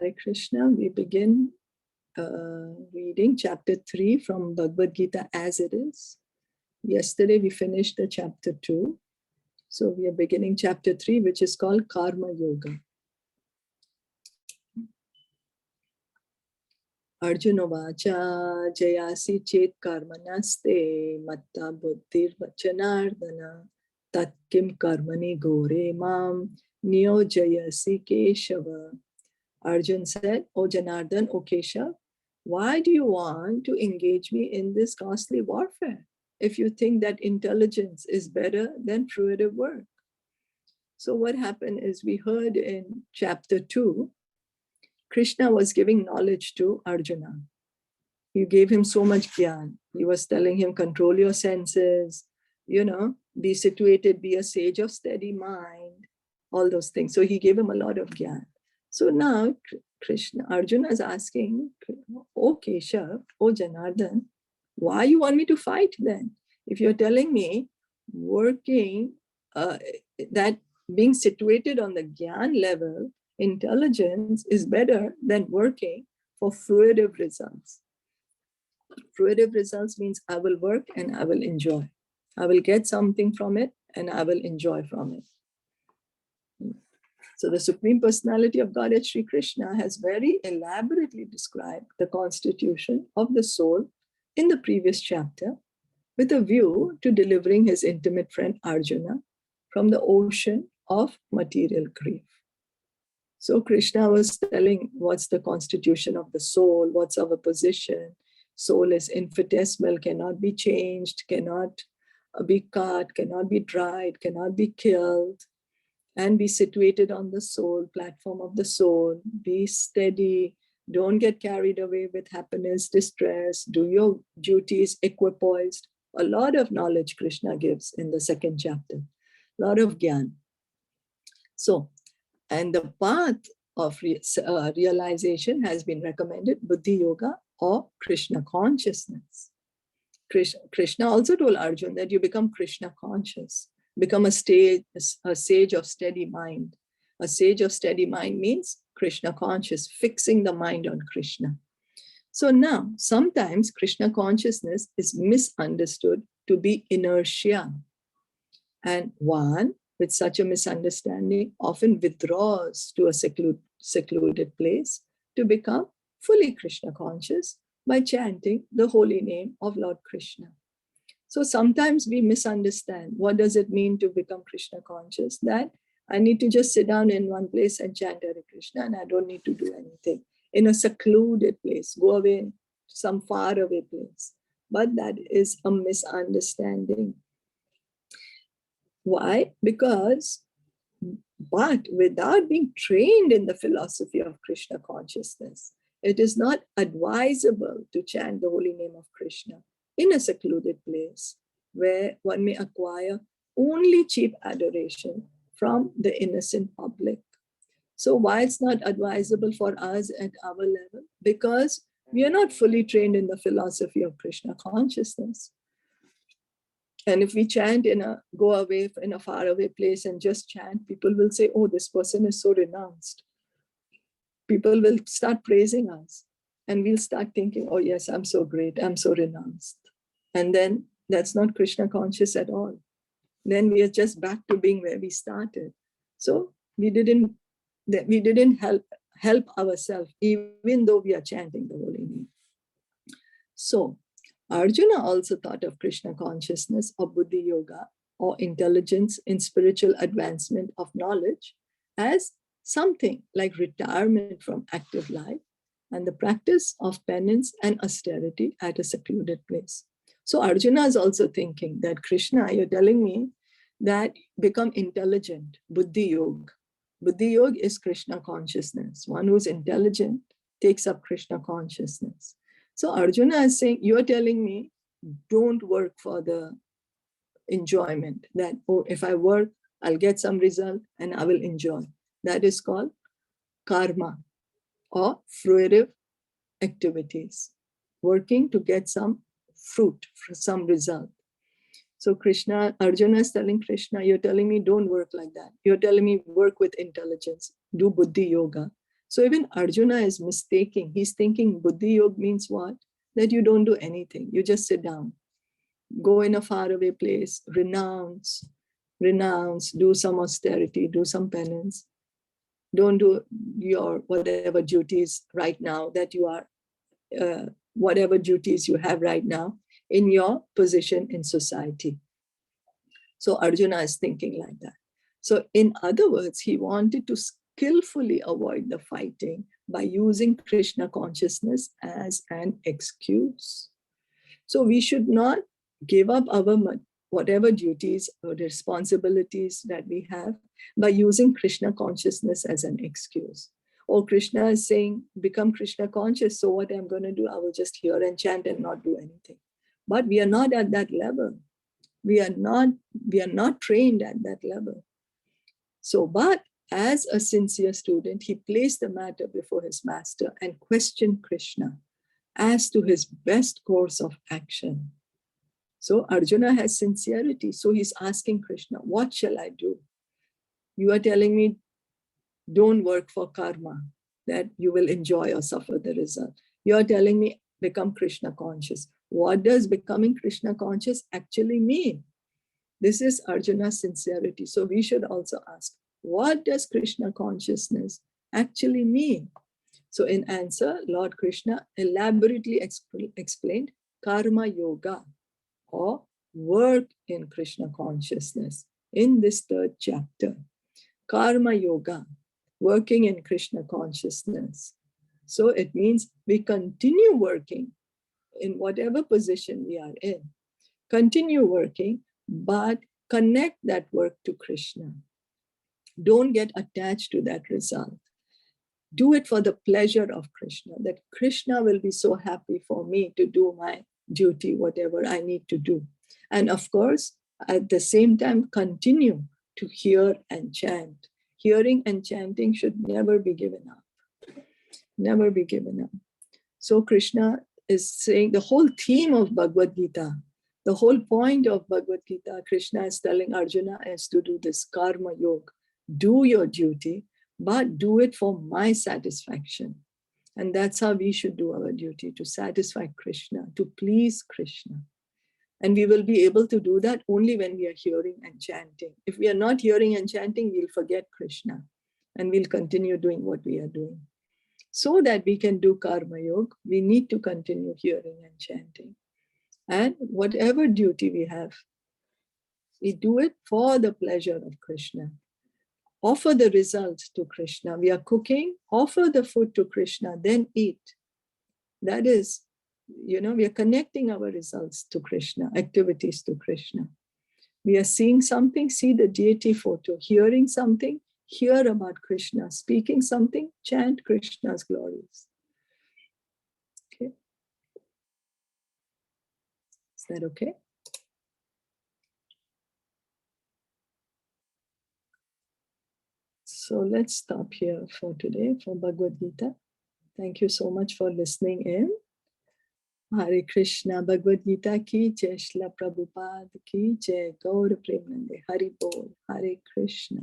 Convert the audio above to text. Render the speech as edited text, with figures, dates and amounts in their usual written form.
Hare Krishna. We begin reading chapter 3 from Bhagavad Gita as it is. Yesterday we finished the chapter 2. So we are beginning chapter 3, which is called Karma Yoga. Arjuna vacha jayasi chet karmanaste matta buddhir vachanardana tat kim karmani gore mam niyojayasi keshava. Arjun said, O Janardhan, O Keshav, why do you want to engage me in this costly warfare if you think that intelligence is better than fruitive work? So what happened is we heard in chapter 2, Krishna was giving knowledge to Arjuna. He gave him so much gyan. He was telling him, control your senses, be situated, be a sage of steady mind, all those things. So he gave him a lot of gyan. So now Arjuna is asking, O Keshav, O Janardhan, why you want me to fight then? If you're telling me working, that being situated on the Gyan level, intelligence is better than working for fruitive results. Fruitive results means I will work and I will enjoy. I will get something from it and I will enjoy from it. So the Supreme Personality of Godhead, Sri Krishna, has very elaborately described the constitution of the soul in the previous chapter with a view to delivering his intimate friend Arjuna from the ocean of material grief. So Krishna was telling what's the constitution of the soul, what's our position. Soul is infinitesimal, cannot be changed, cannot be cut, cannot be dried, cannot be killed. And be situated on the soul, platform of the soul, be steady, don't get carried away with happiness, distress, do your duties equipoised. A lot of knowledge Krishna gives in the second chapter, a lot of gyan. So, and the path of realization has been recommended, Buddhi Yoga or Krishna consciousness. Krishna also told Arjuna that you become Krishna conscious. Become a sage of steady mind. A sage of steady mind means Krishna conscious, fixing the mind on Krishna. So now, sometimes Krishna consciousness is misunderstood to be inertia. And one with such a misunderstanding often withdraws to a secluded place to become fully Krishna conscious by chanting the holy name of Lord Krishna. So sometimes we misunderstand what does it mean to become Krishna conscious, that I need to just sit down in one place and chant Hare Krishna and I don't need to do anything. In a secluded place, go away to some far away place. But that is a misunderstanding. Why? Because, but without being trained in the philosophy of Krishna consciousness, it is not advisable to chant the holy name of Krishna in a secluded place where one may acquire only cheap adoration from the innocent public. So why it's not advisable for us at our level? Because we are not fully trained in the philosophy of Krishna consciousness. And if we chant go away in a faraway place and just chant, people will say, oh, this person is so renounced. People will start praising us. And we'll start thinking, oh yes, I'm so great, I'm so renounced. And then that's not Krishna conscious at all. Then we are just back to being where we started. So we didn't help ourselves, even though we are chanting the holy name. So Arjuna also thought of Krishna consciousness or Buddhi Yoga or intelligence in spiritual advancement of knowledge as something like retirement from active life and the practice of penance and austerity at a secluded place. So Arjuna is also thinking that Krishna, you're telling me that become intelligent, Buddhi Yoga. Buddhi Yoga is Krishna consciousness. One who's intelligent takes up Krishna consciousness. So Arjuna is saying, you're telling me don't work for the enjoyment. That, oh, if I work, I'll get some result and I will enjoy. That is called karma or fruitive activities. Working to get some fruit, some result. So Arjuna is telling Krishna, you're telling me don't work like that. You're telling me work with intelligence, do Buddhi Yoga. So even Arjuna is mistaking. He's thinking Buddhi Yoga means what? That you don't do anything. You just sit down, go in a faraway place, renounce, do some austerity, do some penance. Don't do your whatever duties right now that you are, whatever duties you have right now in your position in society. So Arjuna is thinking like that. So in other words, he wanted to skillfully avoid the fighting by using Krishna consciousness as an excuse. So we should not give up our whatever duties or responsibilities that we have by using Krishna consciousness as an excuse. Or Krishna is saying, become Krishna conscious. So what I'm going to do, I will just hear and chant and not do anything. But we are not at that level. We are not trained at that level. So, but as a sincere student, he placed the matter before his master and questioned Krishna as to his best course of action. So Arjuna has sincerity. So he's asking Krishna, what shall I do? You are telling me, don't work for karma, that you will enjoy or suffer the result. You are telling me, become Krishna conscious. What does becoming Krishna conscious actually mean? This is Arjuna's sincerity. So we should also ask, what does Krishna consciousness actually mean? So in answer, Lord Krishna elaborately explained karma yoga, or work in Krishna consciousness, in this third chapter. Karma yoga, working in Krishna consciousness. So it means we continue working in whatever position we are in. Continue working, but connect that work to Krishna. Don't get attached to that result. Do it for the pleasure of Krishna, that Krishna will be so happy for me to do my duty, whatever I need to do. And of course, at the same time, continue to hear and chant. Hearing and chanting should never be given up. Never be given up. So Krishna is saying the whole theme of Bhagavad Gita, the whole point of Bhagavad Gita, Krishna is telling Arjuna is to do this karma yoga. Do your duty, but do it for my satisfaction. And that's how we should do our duty, to satisfy Krishna, to please Krishna. And we will be able to do that only when we are hearing and chanting. If we are not hearing and chanting, we'll forget Krishna and we'll continue doing what we are doing. So that we can do karma yoga, we need to continue hearing and chanting. And whatever duty we have, we do it for the pleasure of Krishna. Offer the result to Krishna. We are cooking, offer the food to Krishna, then eat. That is, we are connecting our results to Krishna, activities to Krishna. We are seeing something, see the deity photo, hearing something, hear about Krishna, speaking something, chant Krishna's glories. Okay. Is that okay? So let's stop here for today for Bhagavad Gita. Thank you so much for listening in. Hare Krishna, Bhagavad Gita ki jai, Srila Prabhupada ki jai, Gaur Premanande, Hari Bol, Hare Krishna.